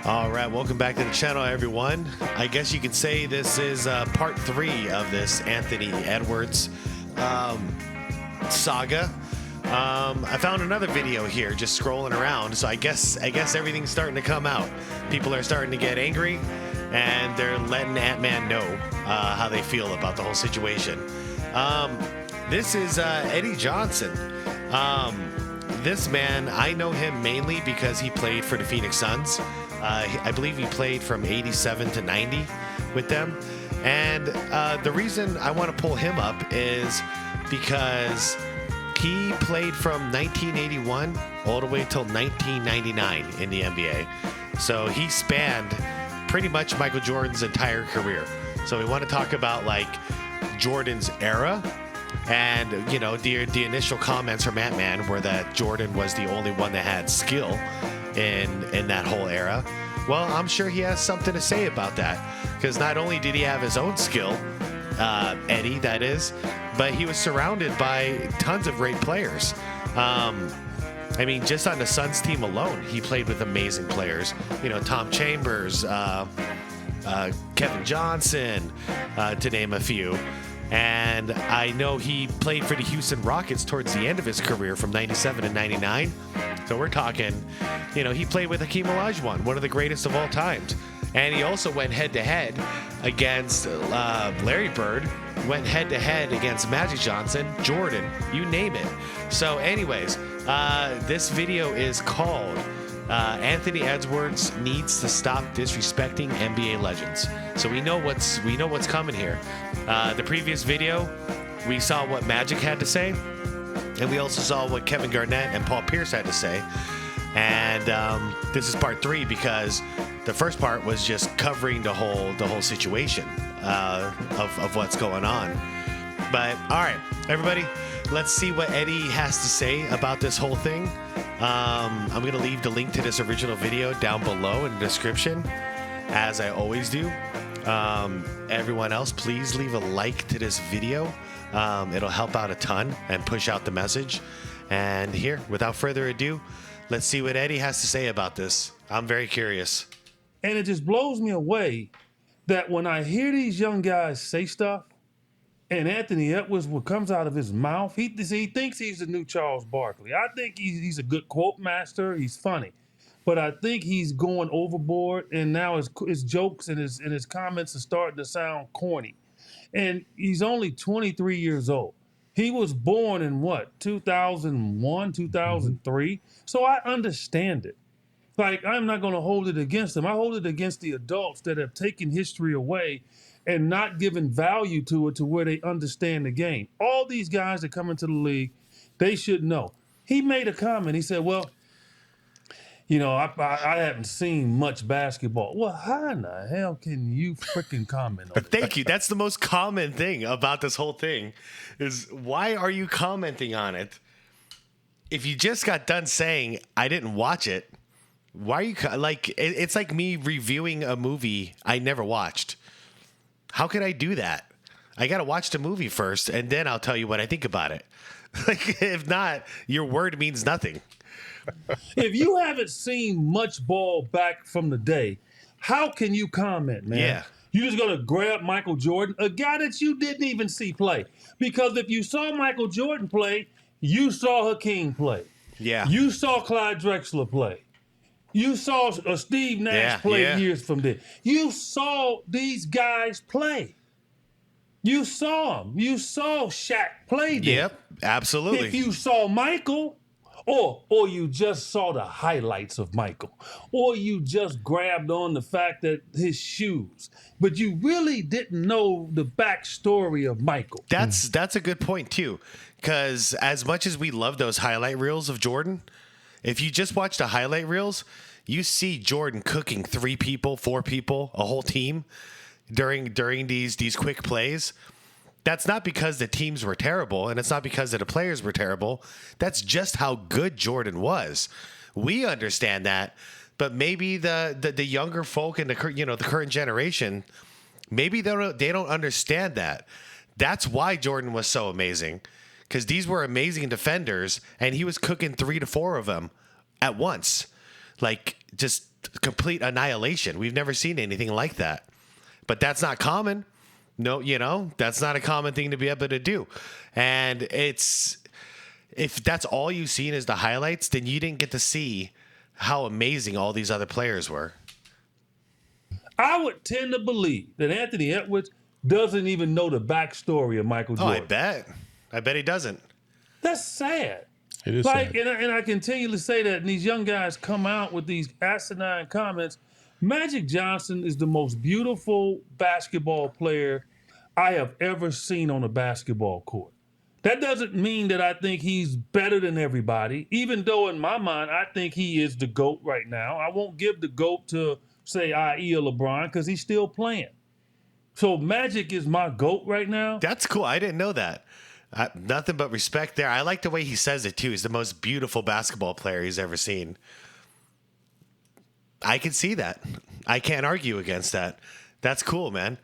All right, welcome back to the channel, everyone. I guess you could say this is part 3 of this Anthony Edwards saga. I found another video here just scrolling around, so I guess everything's starting to come out. People are starting to get angry, and they're letting Ant-Man know how they feel about the whole situation. This is Eddie Johnson. This man, I know him mainly because he played for the Phoenix Suns. I believe he played from 87 to 90 with them. And the reason I want to pull him up is because he played from 1981 all the way till 1999 in the NBA. So he spanned pretty much Michael Jordan's entire career. So we want to talk about like Jordan's era. And, you know, the initial comments from Ant-Man were that Jordan was the only one that had skill in that whole era. Well, I'm sure he has something to say about that, because not only did he have his own skill, Eddie, that is, but he was surrounded by tons of great players. I mean, just on the Suns team alone, he played with amazing players. You know, Tom Chambers, Kevin Johnson, to name a few. And I know he played for the Houston Rockets towards the end of his career from 97 to 99. So we're talking, you know, he played with Hakeem Olajuwon, one of the greatest of all times. And he also went head-to-head against Larry Bird, went head-to-head against Magic Johnson, Jordan, you name it. So anyways, this video is called Anthony Edwards Needs to Stop Disrespecting NBA Legends. So we know what's coming here. The previous video, we saw what Magic had to say, and we also saw what Kevin Garnett and Paul Pierce had to say. And this is part 3 because the first part was just covering the whole situation of what's going on. But all right, everybody, let's see what Eddie has to say about this whole thing. I'm going to leave the link to this original video down below in the description, as I always do. Everyone else, please leave a like to this video. It'll help out a ton and push out the message. And here, without further ado, let's see what Eddie has to say about this. I'm very curious. And it just blows me away that when I hear these young guys say stuff, and Anthony Edwards, what comes out of his mouth, he thinks he's the new Charles Barkley. I think he's a good quote master. He's funny. But I think he's going overboard, and now his jokes and his comments are starting to sound corny. And he's only 23 years old. He was born in what, 2001, 2003? So I understand it. Like, I'm not going to hold it against him. I hold it against the adults that have taken history away and not given value to it to where they understand the game. All these guys that come into the league, they should know. He made a comment. He said, well, you know, I haven't seen much basketball. Well, how in the hell can you freaking comment on it? Thank you. That's the most common thing about this whole thing is, why are you commenting on it? If you just got done saying, I didn't watch it, why are you like, it's like me reviewing a movie I never watched. How could I do that? I got to watch the movie first, and then I'll tell you what I think about it. Like, if not, your word means nothing. If you haven't seen much ball back from the day, how can you comment, man? Yeah. You're just going to grab Michael Jordan, a guy that you didn't even see play. Because if you saw Michael Jordan play, you saw Hakeem play. Yeah. You saw Clyde Drexler play. You saw Steve Nash play years from there. You saw these guys play. You saw them. You saw Shaq play them. Yep, absolutely. If you saw Michael, or you just saw the highlights of Michael, or you just grabbed on the fact that his shoes, but you really didn't know the backstory of Michael. That's a good point too, because as much as we love those highlight reels of Jordan, if you just watch the highlight reels, you see Jordan cooking 3 people, 4 people, a whole team during these quick plays. That's not because the teams were terrible, and it's not because the players were terrible. That's just how good Jordan was. We understand that, but maybe the younger folk and the current generation, maybe they don't understand that. That's why Jordan was so amazing, because these were amazing defenders, and he was cooking 3 to 4 of them at once. Like, just complete annihilation. We've never seen anything like that. But that's not common. No, that's not a common thing to be able to do. And if that's all you've seen is the highlights, then you didn't get to see how amazing all these other players were. I would tend to believe that Anthony Edwards doesn't even know the backstory of Michael Jordan. I bet he doesn't. That's sad. It is sad. And I continually say that, and these young guys come out with these asinine comments. Magic Johnson is the most beautiful basketball player I have ever seen on a basketball court. That doesn't mean that I think he's better than everybody, even though in my mind, I think he is the GOAT right now. I won't give the GOAT to, say, i.e. LeBron, because he's still playing. So Magic is my GOAT right now. That's cool. I didn't know that. Nothing but respect there. I like the way he says it, too. He's the most beautiful basketball player he's ever seen. I can see that. I can't argue against that. That's cool, man.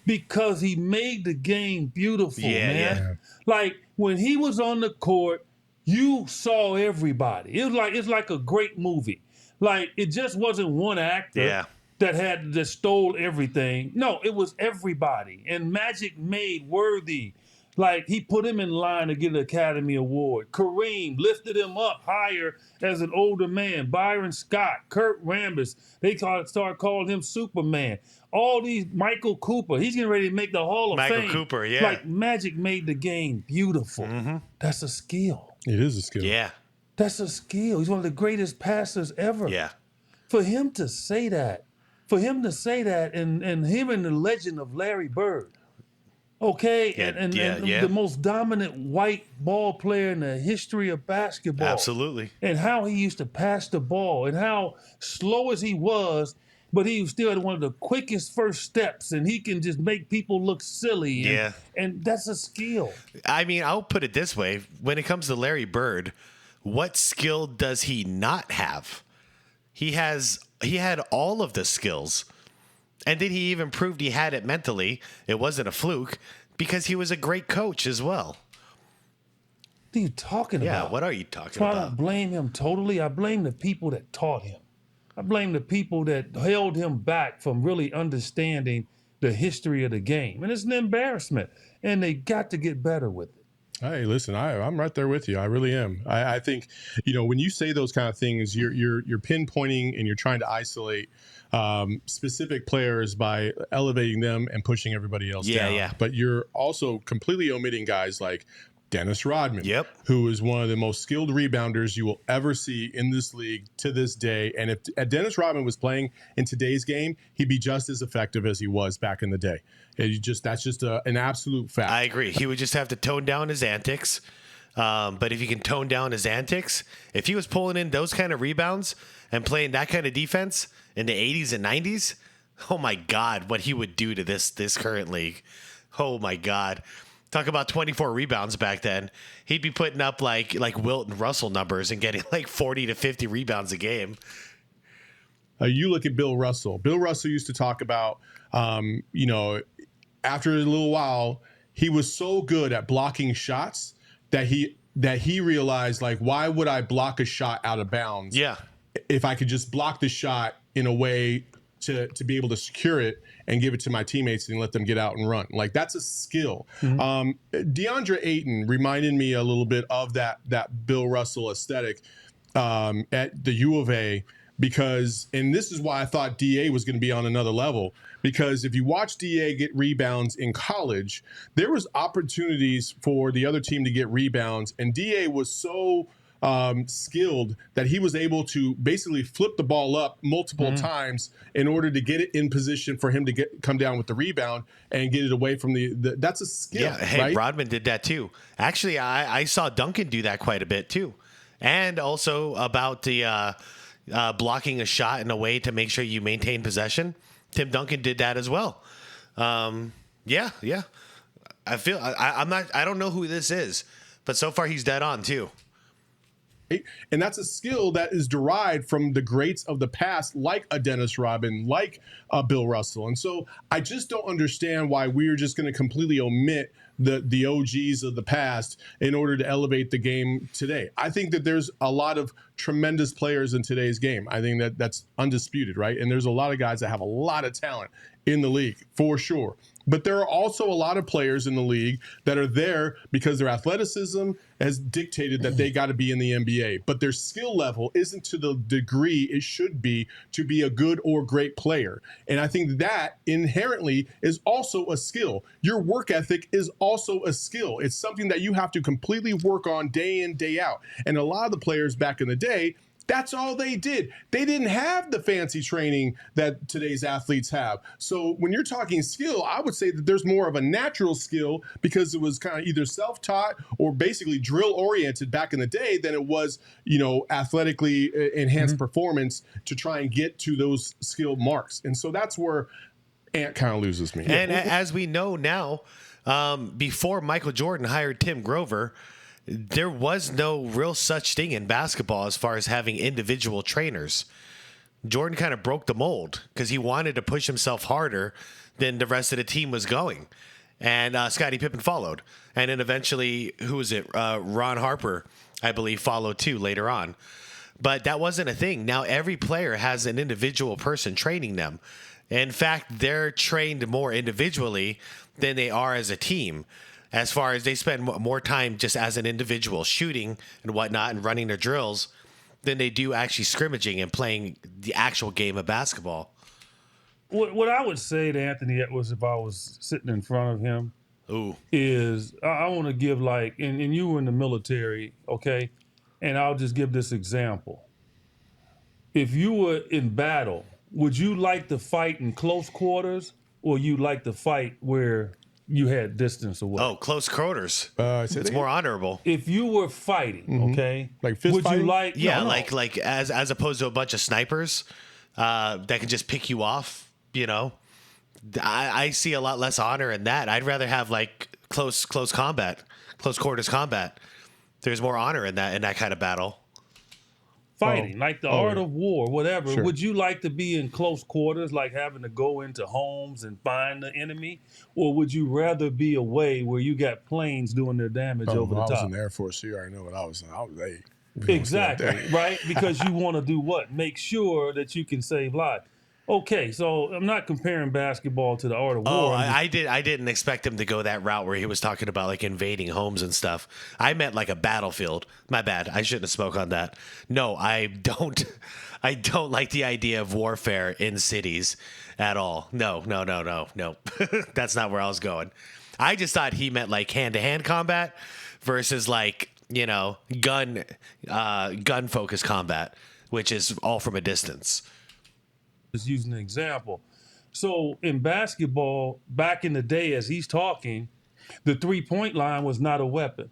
Because he made the game beautiful, man. Yeah. Like, when he was on the court, you saw everybody. It's like a great movie. Like, it just wasn't one actor that stole everything. No, it was everybody. And Magic made Worthy. Like, he put him in line to get an Academy Award. Kareem lifted him up higher as an older man. Byron Scott, Kurt Rambis, they started calling him Superman. All these, Michael Cooper, he's getting ready to make the Hall of Fame. Michael Cooper, yeah. Like, Magic made the game beautiful. Mm-hmm. That's a skill. It is a skill. Yeah. That's a skill. He's one of the greatest passers ever. Yeah. For him to say that, and him and the legend of Larry Bird, okay, and the most dominant white ball player in the history of basketball. Absolutely. And how he used to pass the ball and how slow as he was, but he still had one of the quickest first steps, and he can just make people look silly. And that's a skill. I mean, I'll put it this way. When it comes to Larry Bird, what skill does he not have? He had all of the skills. And then he even proved he had it mentally. It wasn't a fluke because he was a great coach as well. What are you talking about? Yeah, what are you talking So about? I don't blame him totally. I blame the people that taught him. I blame the people that held him back from really understanding the history of the game. And it's an embarrassment. And they got to get better with it. Hey, listen, I'm right there with you. I really am. I think, when you say those kind of things, you're pinpointing and you're trying to isolate specific players by elevating them and pushing everybody else down. Yeah. But you're also completely omitting guys like Dennis Rodman, Yep. who is one of the most skilled rebounders you will ever see in this league to this day. And if Dennis Rodman was playing in today's game, he'd be just as effective as he was back in the day. That's just an absolute fact. I agree. He would just have to tone down his antics. But if he can tone down his antics, if he was pulling in those kind of rebounds and playing that kind of defense in the 80s and 90s, oh my God, what he would do to this current league. Oh my God. Talk about 24 rebounds back then. He'd be putting up like Wilt and Russell numbers and getting like 40 to 50 rebounds a game. You look at Bill Russell. Bill Russell used to talk about, after a little while, he was so good at blocking shots that he realized, like, why would I block a shot out of bounds? Yeah. If I could just block the shot in a way to be able to secure it and give it to my teammates and let them get out and run. Like, that's a skill. Mm-hmm. DeAndre Ayton reminded me a little bit of that Bill Russell aesthetic at the U of A, because, and this is why I thought DA was going to be on another level, because if you watch DA get rebounds in college, there was opportunities for the other team to get rebounds, and DA was so skilled that he was able to basically flip the ball up multiple times in order to get it in position for him to come down with the rebound and get it away from the that's a skill. Yeah, hey, right? Rodman did that too. Actually, I saw Duncan do that quite a bit too. And also about the blocking a shot in a way to make sure you maintain possession. Tim Duncan did that as well. Yeah. I feel I don't know who this is, but so far he's dead on too. right? And that's a skill that is derived from the greats of the past, like a Dennis Rodman, like Bill Russell. And so I just don't understand why we're just going to completely omit the OGs of the past in order to elevate the game today. I think that there's a lot of tremendous players in today's game. I think that that's undisputed, right? And there's a lot of guys that have a lot of talent in the league, for sure. But there are also a lot of players in the league that are there because their athleticism has dictated that they got to be in the NBA. But their skill level isn't to the degree it should be to be a good or great player. And I think that inherently is also a skill. Your work ethic is also a skill. It's something that you have to completely work on day in, day out. And a lot of the players back in the day, that's all they did. They didn't have the fancy training that today's athletes have. So when you're talking skill, I would say that there's more of a natural skill because it was kind of either self-taught or basically drill-oriented back in the day than it was, athletically enhanced performance to try and get to those skill marks. And so that's where Ant kind of loses me. And as we know now, before Michael Jordan hired Tim Grover, there was no real such thing in basketball as far as having individual trainers. Jordan kind of broke the mold because he wanted to push himself harder than the rest of the team was going. And Scottie Pippen followed. And then eventually, who was it? Ron Harper, I believe, followed too later on. But that wasn't a thing. Now every player has an individual person training them. In fact, they're trained more individually than they are as a team. As far as they spend more time just as an individual shooting and whatnot and running their drills than they do actually scrimmaging and playing the actual game of basketball. What I would say to Anthony Edwards if I was sitting in front of him is I want to give and you were in the military, okay? And I'll just give this example. If you were in battle, would you like to fight in close quarters or you like to fight where you had distance away? Oh, close quarters. It's more honorable. If you were fighting, okay, like fist would fighting? you like? Yeah, no. like as opposed to a bunch of snipers that can just pick you off. I see a lot less honor in that. I'd rather have like close combat, close quarters combat. There's more honor in that kind of battle. Fighting, like the art of war, whatever. Sure. Would you like to be in close quarters, like having to go into homes and find the enemy? Or would you rather be away where you got planes doing their damage over the I was top? in the Air Force, so you already know what I was. Exactly, right? Because you want to do what? Make sure that you can save lives. Okay, so I'm not comparing basketball to the art of war. I didn't expect him to go that route where he was talking about like invading homes and stuff. I meant like a battlefield. My bad. I shouldn't have spoke on that. No, I don't like the idea of warfare in cities at all. No. That's not where I was going. I just thought he meant like hand-to-hand combat versus like, gun focused combat, which is all from a distance. Just using an example. So in basketball, back in the day, as he's talking, the 3-point line was not a weapon.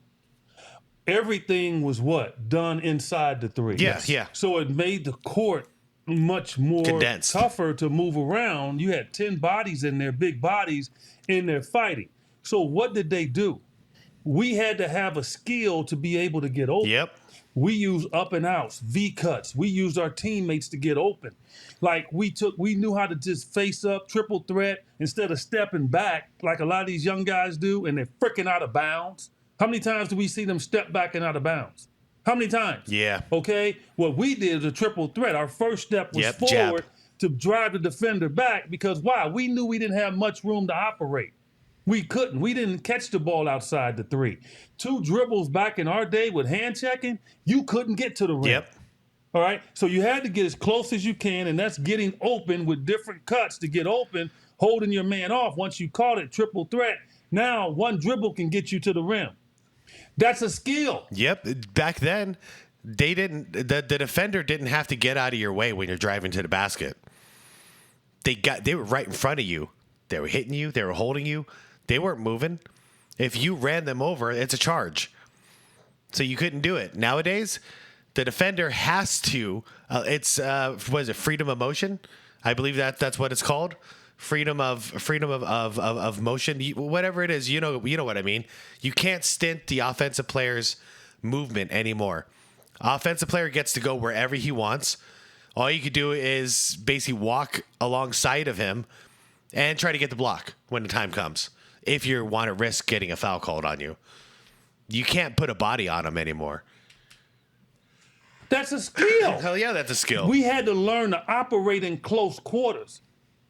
Everything was done inside the three. Yes. Yeah. So it made the court much more condensed, tougher to move around. You had 10 bodies in there, big bodies in there fighting. So what did they do? We had to have a skill to be able to get open. Yep. We used up and outs, V cuts. We used our teammates to get open. Like we knew how to just face up, triple threat, instead of stepping back like a lot of these young guys do, and they're freaking out of bounds. How many times do we see them step back and out of bounds? How many times? Yeah. Okay. What we did is a triple threat. Our first step was forward to drive the defender back because why? We knew we didn't have much room to operate. We couldn't. We didn't catch the ball outside the three. 2 dribbles back in our day with hand checking, you couldn't get to the rim. Yep. All right. So you had to get as close as you can, and that's getting open with different cuts to get open, holding your man off. Once you caught it, triple threat, now 1 dribble can get you to the rim. That's a skill. Yep. Back then, the defender didn't have to get out of your way when you're driving to the basket. They were right in front of you. They were hitting you. They were holding you. They weren't moving. If you ran them over, it's a charge. So you couldn't do it. Nowadays, the defender has to. What is it? Freedom of motion. I believe that's what it's called. Freedom of motion. Whatever it is, you know what I mean. You can't stint the offensive player's movement anymore. Offensive player gets to go wherever he wants. All you could do is basically walk alongside of him and try to get the block when the time comes. If you want to risk getting a foul called on you, you can't put a body on him anymore. That's a skill. Hell yeah, that's a skill. We had to learn to operate in close quarters.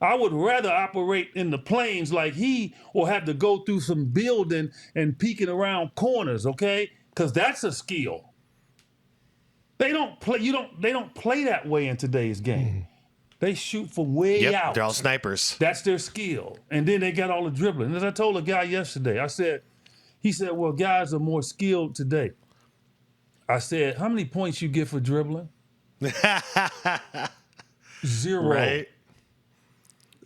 I would rather operate in the plains like he, or have to go through some building and peeking around corners, okay? Because that's a skill. They don't play. They don't play that way in today's game. They shoot from way out. They're all snipers. That's their skill. And then they got all the dribbling. As I told a guy yesterday, he said, well, guys are more skilled today. I said, how many points you get for dribbling? 0. Right.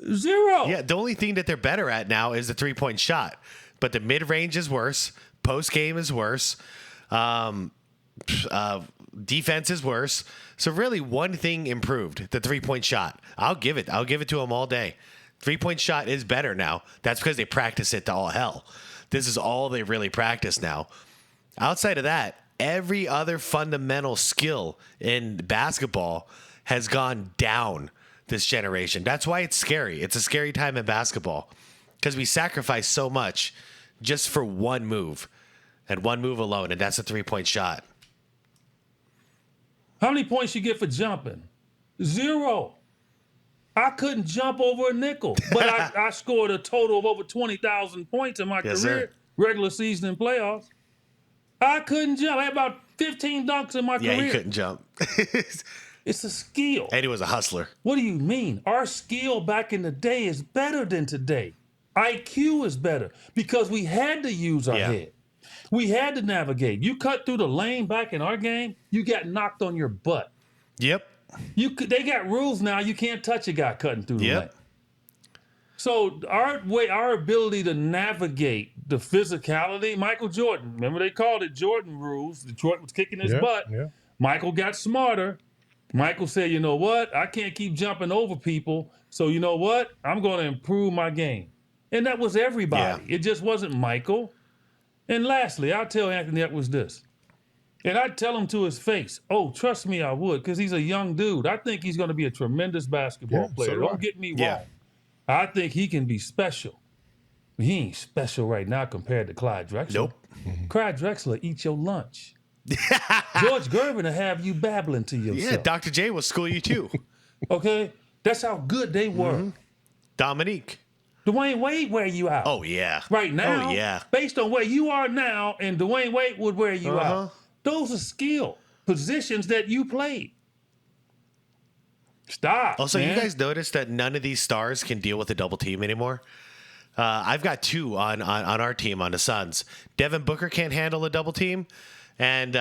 0. Yeah, the only thing that they're better at now is the 3-point shot. But the mid-range is worse. Post-game is worse. Defense is worse. So really one thing improved, the 3-point shot. I'll give it to them all day. 3-point shot is better now. That's because they practice it to all hell. This is all they really practice now. Outside of that, every other fundamental skill in basketball has gone down this generation. That's why it's scary. It's a scary time in basketball because we sacrifice so much just for one move and one move alone, and that's a 3-point shot. How many points you get for jumping? 0. I couldn't jump over a nickel, but I scored a total of over 20,000 points in my career, sir. regular season and playoffs. I couldn't jump. I had about 15 dunks in my career. Yeah, he couldn't jump. It's a skill. And he was a hustler. What do you mean? Our skill back in the day is better than today. IQ is better because we had to use our head. We had to navigate. You cut through the lane back in our game, you got knocked on your butt. Yep. They got rules now. You can't touch a guy cutting through the lane. So our ability to navigate the physicality, Michael Jordan, remember they called it Jordan rules. Detroit was kicking his butt. Yeah. Michael got smarter. Michael said, you know what? I can't keep jumping over people. So you know what? I'm going to improve my game. And that was everybody. Yeah. It just wasn't Michael. And lastly, I'll tell Anthony Edwards this. And I'd tell him to his face, oh, trust me, I would, because he's a young dude. I think he's going to be a tremendous basketball player. So don't get me wrong. I think he can be special. But he ain't special right now compared to Clyde Drexler. Nope. Clyde Drexler eat your lunch. George Gervin will have you babbling to yourself. Yeah, Dr. J will school you too. Okay? That's how good they were. Mm-hmm. Dominique. Dwayne Wade wear you out. Oh, yeah. Right now. Oh, yeah. Based on where you are now, and Dwayne Wade would wear you out. Those are skill positions that you played. Stop. Also, man. you guys notice that none of these stars can deal with a double team anymore? I've got 2 on our team on the Suns. Devin Booker can't handle a double team, and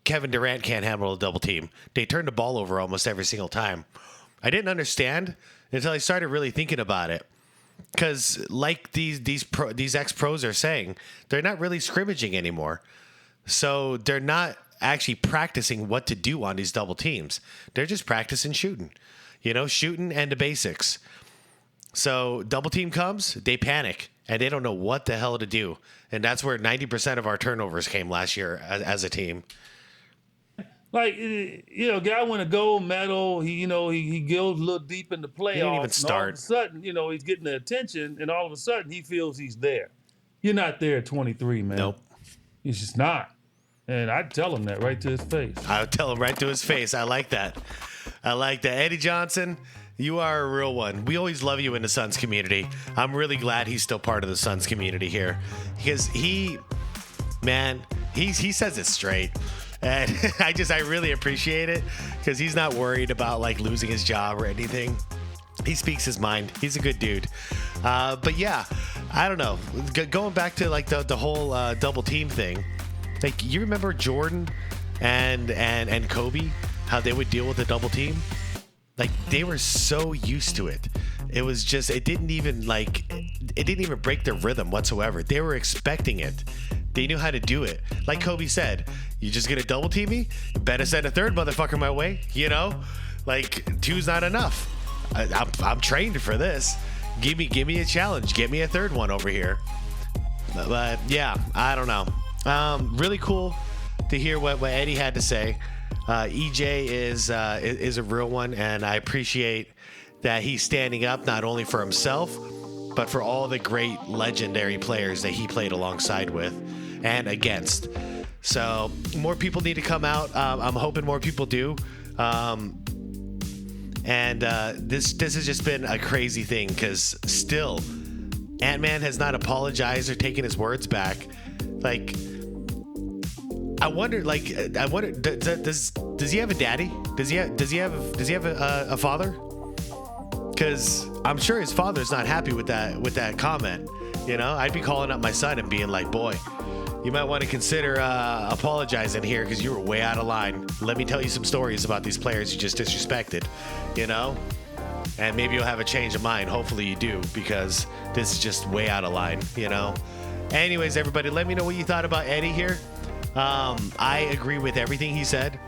Kevin Durant can't handle a double team. They turn the ball over almost every single time. I didn't understand until I started really thinking about it. Because like these ex-pros are saying, they're not really scrimmaging anymore. So they're not actually practicing what to do on these double teams. They're just practicing shooting. Shooting and the basics. So double team comes, they panic, and they don't know what the hell to do. And that's where 90% of our turnovers came last year as a team. Like, guy won a gold medal. He goes a little deep in the playoffs. He didn't even start. All of a sudden, he's getting the attention, and all of a sudden he feels he's there. You're not there at 23, man. Nope. He's just not. And I'd tell him that right to his face. I would tell him right to his face. I like that. Eddie Johnson, you are a real one. We always love you in the Suns community. I'm really glad he's still part of the Suns community here. Because he says it straight. And I really appreciate it because he's not worried about like losing his job or anything. He speaks his mind. He's a good dude. But yeah, I don't know. Going back to like the whole double team thing, like you remember Jordan and Kobe, how they would deal with a double team? Like they were so used to it. It was just, it didn't even break their rhythm whatsoever. They were expecting it. They knew how to do it. Like Kobe said, you just gonna double team me? Better send a third motherfucker my way, Like 2's not enough. I'm trained for this. Give me a challenge. Get me a third one over here. But yeah, I don't know. Really cool to hear what Eddie had to say. EJ is a real one, and I appreciate that he's standing up not only for himself, but for all the great legendary players that he played alongside with and against. So more people need to come out. I'm hoping more people do. This has just been a crazy thing, because still Ant-Man has not apologized or taken his words back. Like, I wonder, does he have a daddy? Does he have a father? Because I'm sure his father's not happy with that comment. You know, I'd be calling up my son and being like, boy, you might want to consider apologizing here, because you were way out of line. Let me tell you some stories about these players you just disrespected, you know? And maybe you'll have a change of mind. Hopefully you do, because this is just way out of line, you know? Anyways, everybody, let me know what you thought about Eddie here. I agree with everything he said.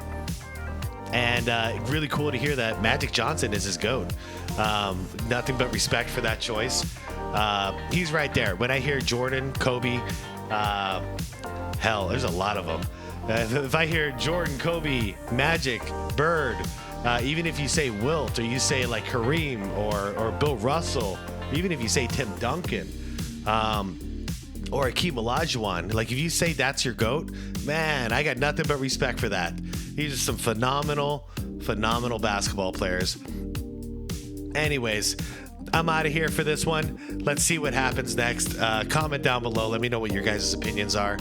And really cool to hear that Magic Johnson is his GOAT. Nothing but respect for that choice. He's right there. When I hear Jordan, Kobe, hell, there's a lot of them. If I hear Jordan, Kobe, Magic, Bird, even if you say Wilt, or you say like Kareem or Bill Russell, even if you say Tim Duncan, or Akeem Olajuwon, like if you say that's your GOAT, man, I got nothing but respect for that. These are some phenomenal basketball players. Anyways, I'm out of here for this one. Let's see what happens next. Comment down below. Let me know what your guys' opinions are.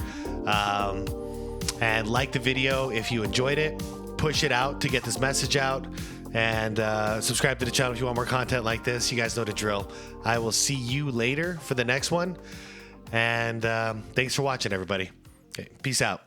And like the video if you enjoyed it. Push it out to get this message out. And subscribe to the channel if you want more content like this. You guys know the drill. I will see you later for the next one. And thanks for watching, everybody. Okay, peace out.